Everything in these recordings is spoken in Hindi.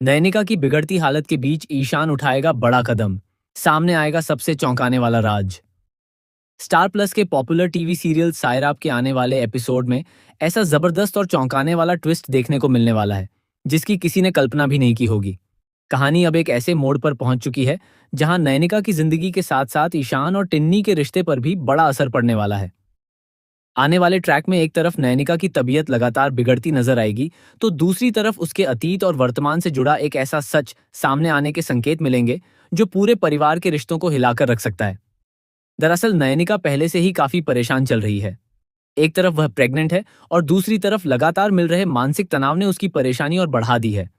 नयनिका की बिगड़ती हालत के बीच ईशान उठाएगा बड़ा कदम। सामने आएगा सबसे चौंकाने वाला राज। स्टार प्लस के पॉपुलर टीवी सीरियल सायराप के आने वाले एपिसोड में ऐसा जबरदस्त और चौंकाने वाला ट्विस्ट देखने को मिलने वाला है जिसकी किसी ने कल्पना भी नहीं की होगी। कहानी अब एक ऐसे मोड़ पर पहुंच चुकी है जहां नयनिका की जिंदगी के साथ साथ ईशान और टिन्नी के रिश्ते पर भी बड़ा असर पड़ने वाला है। आने वाले ट्रैक में एक तरफ नयनिका की तबीयत लगातार बिगड़ती नजर आएगी, तो दूसरी तरफ उसके अतीत और वर्तमान से जुड़ा एक ऐसा सच सामने आने के संकेत मिलेंगे जो पूरे परिवार के रिश्तों को हिलाकर रख सकता है। दरअसल नयनिका पहले से ही काफी परेशान चल रही है। एक तरफ वह प्रेग्नेंट है और दूसरी तरफ लगातार मिल रहे मानसिक तनाव ने उसकी परेशानी और बढ़ा दी है।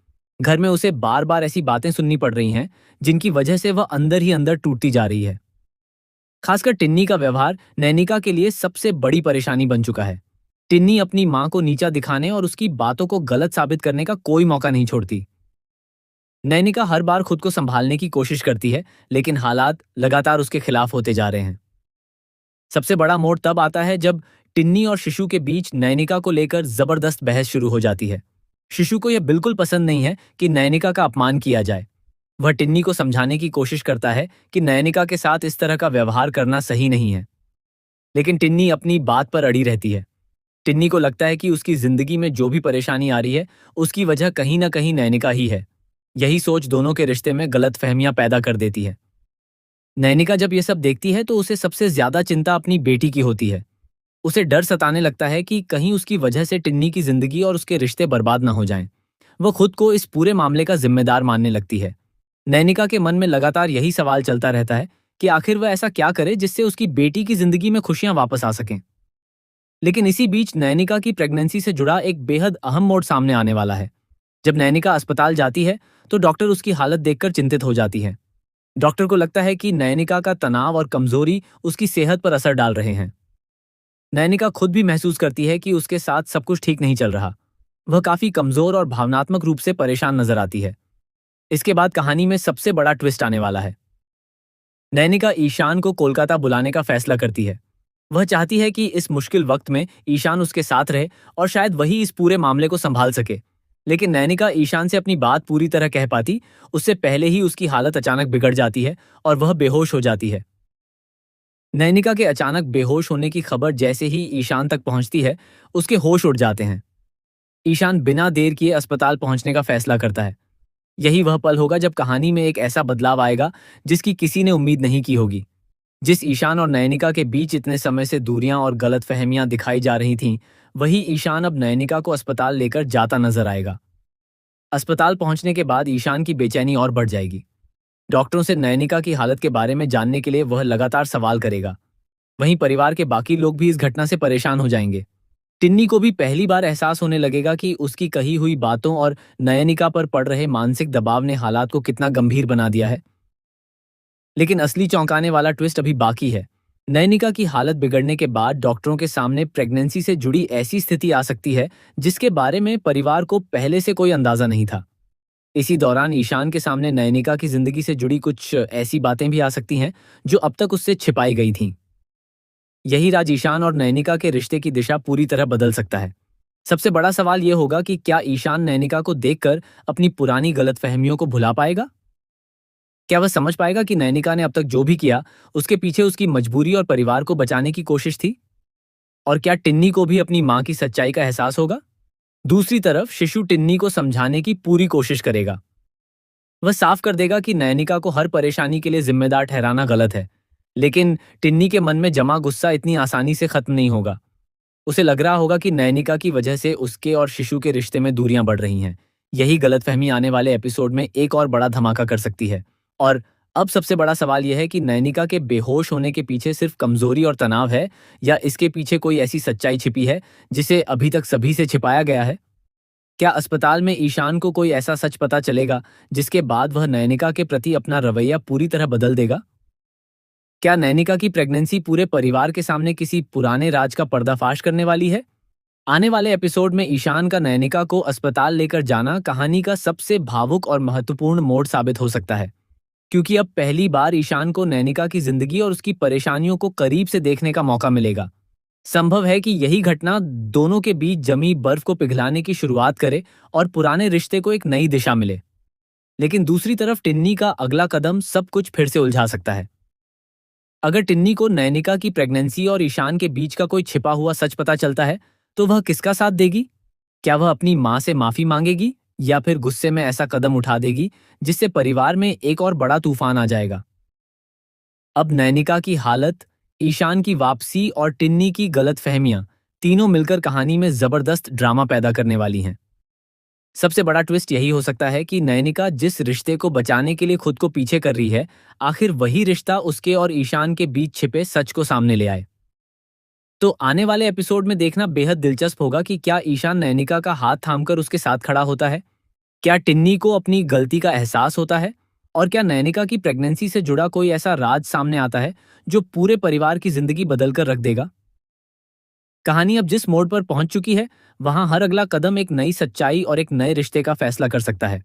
घर में उसे बार बार ऐसी बातें सुननी पड़ रही हैं जिनकी वजह से वह अंदर ही अंदर टूटती जा रही है। खासकर टिन्नी का व्यवहार नैनिका के लिए सबसे बड़ी परेशानी बन चुका है। टिन्नी अपनी मां को नीचा दिखाने और उसकी बातों को गलत साबित करने का कोई मौका नहीं छोड़ती। नैनिका हर बार खुद को संभालने की कोशिश करती है, लेकिन हालात लगातार उसके खिलाफ होते जा रहे हैं। सबसे बड़ा मोड़ तब आता है जब टिन्नी और शिशु के बीच नैनिका को लेकर जबरदस्त बहस शुरू हो जाती है। शिशु को यह बिल्कुल पसंद नहीं है कि नैनिका का अपमान किया जाए। वह टिन्नी को समझाने की कोशिश करता है कि नयनिका के साथ इस तरह का व्यवहार करना सही नहीं है, लेकिन टिन्नी अपनी बात पर अड़ी रहती है। टिन्नी को लगता है कि उसकी जिंदगी में जो भी परेशानी आ रही है उसकी वजह कहीं ना कहीं नयनिका ही है। यही सोच दोनों के रिश्ते में गलतफहमियां पैदा कर देती है। नयनिका जब यह सब देखती है तो उसे सबसे ज्यादा चिंता अपनी बेटी की होती है। उसे डर सताने लगता है कि कहीं उसकी वजह से टिन्नी की जिंदगी और उसके रिश्ते बर्बाद ना हो जाएं। वह खुद को इस पूरे मामले का जिम्मेदार मानने लगती है। नैनिका के मन में लगातार यही सवाल चलता रहता है कि आखिर वह ऐसा क्या करे जिससे उसकी बेटी की जिंदगी में खुशियां वापस आ सकें। लेकिन इसी बीच नैनिका की प्रेगनेंसी से जुड़ा एक बेहद अहम मोड़ सामने आने वाला है। जब नैनिका अस्पताल जाती है तो डॉक्टर उसकी हालत देखकर चिंतित हो जाती है। डॉक्टर को लगता है कि नैनिका का तनाव और कमजोरी उसकी सेहत पर असर डाल रहे हैं। नैनिका खुद भी महसूस करती है कि उसके साथ सब कुछ ठीक नहीं चल रहा। वह काफी कमजोर और भावनात्मक रूप से परेशान नजर आती है। इसके बाद कहानी में सबसे बड़ा ट्विस्ट आने वाला है। नैनिका ईशान को कोलकाता बुलाने का फैसला करती है। वह चाहती है कि इस मुश्किल वक्त में ईशान उसके साथ रहे और शायद वही इस पूरे मामले को संभाल सके। लेकिन नैनिका ईशान से अपनी बात पूरी तरह कह पाती उससे पहले ही उसकी हालत अचानक बिगड़ जाती है और वह बेहोश हो जाती है। नैनिका के अचानक बेहोश होने की खबर जैसे ही ईशान तक पहुंचती है, उसके होश उड़ जाते हैं। ईशान बिना देर किए अस्पताल पहुंचने का फैसला करता है। यही वह पल होगा जब कहानी में एक ऐसा बदलाव आएगा जिसकी किसी ने उम्मीद नहीं की होगी। जिस ईशान और नयनिका के बीच इतने समय से दूरियां और गलतफहमियां दिखाई जा रही थीं, वही ईशान अब नयनिका को अस्पताल लेकर जाता नजर आएगा। अस्पताल पहुंचने के बाद ईशान की बेचैनी और बढ़ जाएगी। डॉक्टरों से नयनिका की हालत के बारे में जानने के लिए वह लगातार सवाल करेगा। वहीं परिवार के बाकी लोग भी इस घटना से परेशान हो जाएंगे। टिन्नी को भी पहली बार एहसास होने लगेगा कि उसकी कही हुई बातों और नयनिका पर पड़ रहे मानसिक दबाव ने हालात को कितना गंभीर बना दिया है। लेकिन असली चौंकाने वाला ट्विस्ट अभी बाकी है। नयनिका की हालत बिगड़ने के बाद डॉक्टरों के सामने प्रेगनेंसी से जुड़ी ऐसी स्थिति आ सकती है जिसके बारे में परिवार को पहले से कोई अंदाजा नहीं था। इसी दौरान ईशान के सामने नयनिका की जिंदगी से जुड़ी कुछ ऐसी बातें भी आ सकती हैं जो अब तक उससे छिपाई गई थीं। यही राज ईशान और नयनिका के रिश्ते की दिशा पूरी तरह बदल सकता है। सबसे बड़ा सवाल यह होगा कि क्या ईशान नयनिका को देखकर अपनी पुरानी गलतफहमियों को भुला पाएगा? क्या वह समझ पाएगा कि नयनिका ने अब तक जो भी किया उसके पीछे उसकी मजबूरी और परिवार को बचाने की कोशिश थी? और क्या टिन्नी को भी अपनी मां की सच्चाई का एहसास होगा? दूसरी तरफ शिशु टिन्नी को समझाने की पूरी कोशिश करेगा। वह साफ कर देगा कि नयनिका को हर परेशानी के लिए जिम्मेदार ठहराना गलत है। लेकिन टिन्नी के मन में जमा गुस्सा इतनी आसानी से खत्म नहीं होगा। उसे लग रहा होगा कि नयनिका की वजह से उसके और शिशु के रिश्ते में दूरियां बढ़ रही हैं। यही गलतफहमी आने वाले एपिसोड में एक और बड़ा धमाका कर सकती है। और अब सबसे बड़ा सवाल यह है कि नयनिका के बेहोश होने के पीछे सिर्फ कमजोरी और तनाव है, या इसके पीछे कोई ऐसी सच्चाई छिपी है जिसे अभी तक सभी से छिपाया गया है? क्या अस्पताल में ईशान को कोई ऐसा सच पता चलेगा जिसके बाद वह नयनिका के प्रति अपना रवैया पूरी तरह बदल देगा? क्या नैनिका की प्रेगनेंसी पूरे परिवार के सामने किसी पुराने राज का पर्दाफाश करने वाली है? आने वाले एपिसोड में ईशान का नैनिका को अस्पताल लेकर जाना कहानी का सबसे भावुक और महत्वपूर्ण मोड़ साबित हो सकता है, क्योंकि अब पहली बार ईशान को नैनिका की जिंदगी और उसकी परेशानियों को करीब से देखने का मौका मिलेगा। संभव है कि यही घटना दोनों के बीच जमी बर्फ को पिघलाने की शुरुआत करे और पुराने रिश्ते को एक नई दिशा मिले। लेकिन दूसरी तरफ टिन्नी का अगला कदम सब कुछ फिर से उलझा सकता है। अगर टिन्नी को नयनिका की प्रेगनेंसी और ईशान के बीच का कोई छिपा हुआ सच पता चलता है, तो वह किसका साथ देगी? क्या वह अपनी मां से माफी मांगेगी या फिर गुस्से में ऐसा कदम उठा देगी जिससे परिवार में एक और बड़ा तूफान आ जाएगा? अब नयनिका की हालत, ईशान की वापसी और टिन्नी की गलतफहमियां तीनों मिलकर कहानी में जबरदस्त ड्रामा पैदा करने वाली हैं। सबसे बड़ा ट्विस्ट यही हो सकता है कि नयनिका जिस रिश्ते को बचाने के लिए खुद को पीछे कर रही है, आखिर वही रिश्ता उसके और ईशान के बीच छिपे सच को सामने ले आए। तो आने वाले एपिसोड में देखना बेहद दिलचस्प होगा कि क्या ईशान नयनिका का हाथ थामकर उसके साथ खड़ा होता है, क्या टिन्नी को अपनी गलती का एहसास होता है, और क्या नयनिका की प्रेगनेंसी से जुड़ा कोई ऐसा राज सामने आता है जो पूरे परिवार की जिंदगी बदलकर रख देगा। कहानी अब जिस मोड़ पर पहुंच चुकी है, वहां हर अगला कदम एक नई सच्चाई और एक नए रिश्ते का फैसला कर सकता है।